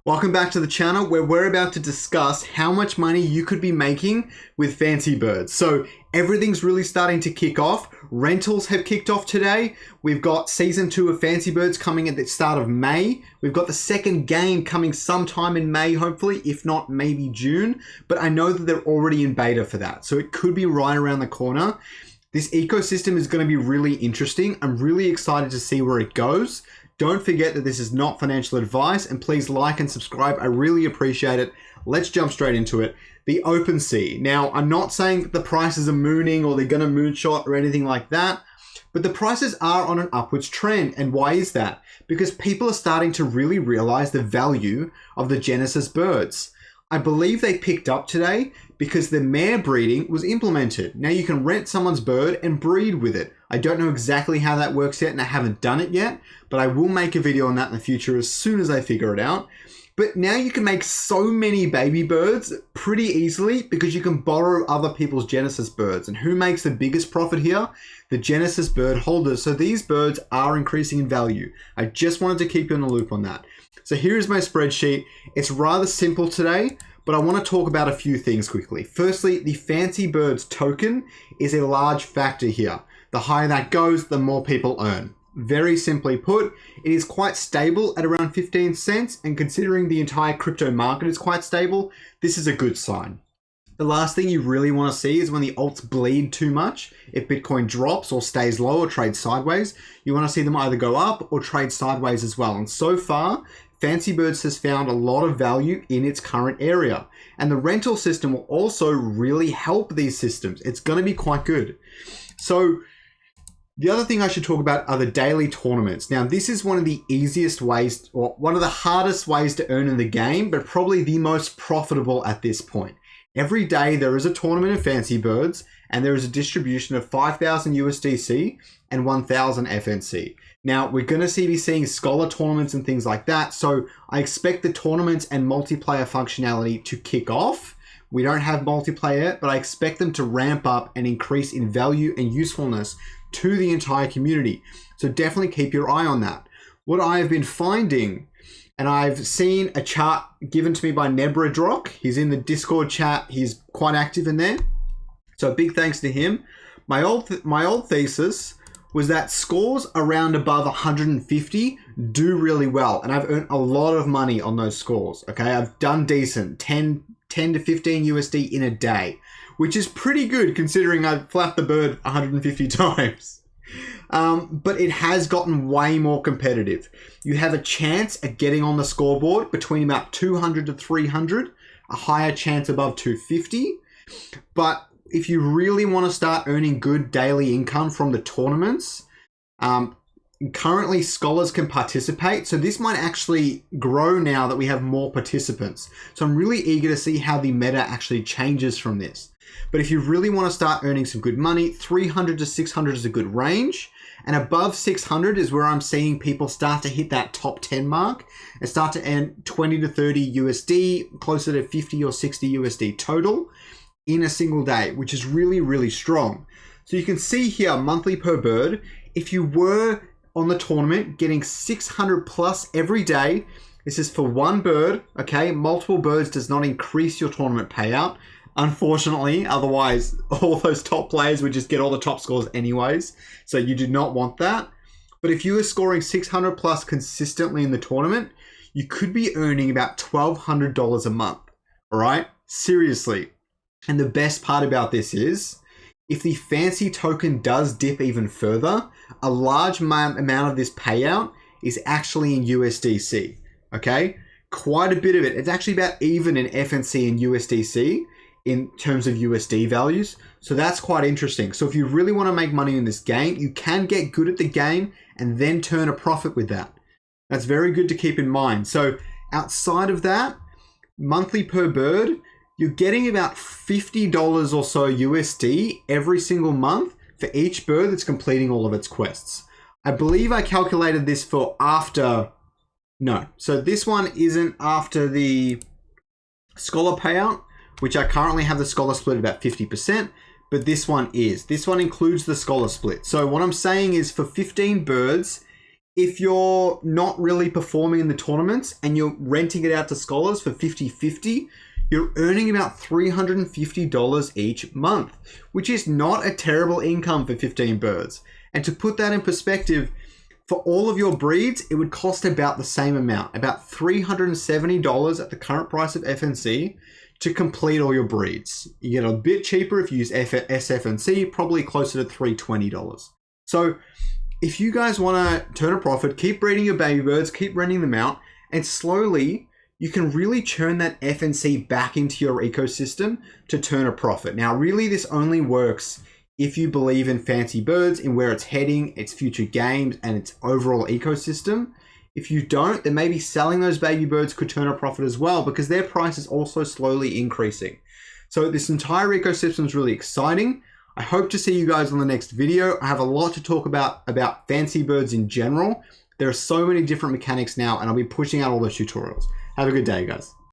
Welcome back to the channel where we're about to discuss how much money you could be making with Fancy Birds. So everything's really starting to kick off. Rentals have kicked off today. We've got season 2 of Fancy Birds coming at the start of May. We've got the second game coming sometime in May, hopefully, if not maybe June. But I know that they're already in beta for that. So it could be right around the corner. This ecosystem is going to be really interesting. I'm really excited to see where it goes. Don't forget that this is not financial advice, and please like and subscribe. I really appreciate it. Let's jump straight into it. The OpenSea. Now, I'm not saying that the prices are mooning or they're going to moonshot or anything like that, but the prices are on an upwards trend. And why is that? Because people are starting to really realize the value of the Genesis birds. I believe they picked up today because the mare breeding was implemented. Now you can rent someone's bird and breed with it. I don't know exactly how that works yet, and I haven't done it yet, but I will make a video on that in the future as soon as I figure it out. But now you can make so many baby birds pretty easily because you can borrow other people's Genesis birds. And who makes the biggest profit here? The Genesis bird holders. So these birds are increasing in value. I just wanted to keep you in the loop on that. So here is my spreadsheet. It's rather simple today, but I want to talk about a few things quickly. Firstly, the Fancy Birds token is a large factor here. The higher that goes, the more people earn. Very simply put, it is quite stable at around 15 cents, and considering the entire crypto market is quite stable, this is a good sign. The last thing you really want to see is when the alts bleed too much. If Bitcoin drops or stays low or trades sideways, you want to see them either go up or trade sideways as well. And so far, Fancy Birds has found a lot of value in its current area. And the rental system will also really help these systems. It's going to be quite good. So the other thing I should talk about are the daily tournaments. Now, this is one of the easiest ways, or one of the hardest ways to earn in the game, but probably the most profitable at this point. Every day there is a tournament of Fancy Birds, and there is a distribution of 5,000 USDC and 1,000 FNC. Now, we're going to be seeing scholar tournaments and things like that, so I expect the tournaments and multiplayer functionality to kick off. We don't have multiplayer yet, but I expect them to ramp up and increase in value and usefulness to the entire community. So definitely keep your eye on that. What I have been finding, and I've seen a chart given to me by Nebradrock. He's in the Discord chat. He's quite active in there. So big thanks to him. My old thesis was that scores around above 150 do really well. And I've earned a lot of money on those scores. Okay, I've done decent, 10 to 15 USD in a day, which is pretty good considering I've flapped the bird 150 times. But it has gotten way more competitive. You have a chance at getting on the scoreboard between about 200 to 300, a higher chance above 250. But if you really want to start earning good daily income from the tournaments, currently scholars can participate. So this might actually grow now that we have more participants. So I'm really eager to see how the meta actually changes from this. But if you really want to start earning some good money, 300 to 600 is a good range. And above 600 is where I'm seeing people start to hit that top 10 mark and start to earn 20 to 30 USD, closer to 50 or 60 USD total in a single day, which is really, really strong. So you can see here, monthly per bird, if you were on the tournament getting 600 plus every day, this is for one bird, okay? Multiple birds does not increase your tournament payout, unfortunately. Otherwise, all those top players would just get all the top scores anyways. So you do not want that. But if you were scoring 600 plus consistently in the tournament, you could be earning about $1,200 a month, all right? Seriously. And the best part about this is, if the Fancy token does dip even further, a large amount of this payout is actually in USDC, okay? Quite a bit of it. It's actually about even in FNC and USDC in terms of USD values. So that's quite interesting. So if you really want to make money in this game, you can get good at the game and then turn a profit with that. That's very good to keep in mind. So outside of that, monthly per bird, you're getting about $50 or so USD every single month for each bird that's completing all of its quests. I believe I calculated this for after, no. So this one isn't after the scholar payout, which I currently have the scholar split about 50%, but this one is. This one includes the scholar split. So what I'm saying is for 15 birds, If you're not really performing in the tournaments and you're renting it out to scholars for 50-50, you're earning about $350 each month, which is not a terrible income for 15 birds. And to put that in perspective, for all of your breeds, it would cost about the same amount, about $370 at the current price of FNC to complete all your breeds. You get a bit cheaper if you use sFNC, probably closer to $320. So if you guys want to turn a profit, keep breeding your baby birds, keep renting them out, and slowly you can really churn that FNC back into your ecosystem to turn a profit. Now, really, this only works if you believe in Fancy Birds, in where it's heading, its future games, and its overall ecosystem. If you don't, then maybe selling those baby birds could turn a profit as well, because their price is also slowly increasing. So this entire ecosystem is really exciting. I hope to see you guys on the next video. I have a lot to talk about Fancy Birds in general. There are so many different mechanics now, and I'll be pushing out all those tutorials. Have a good day, guys.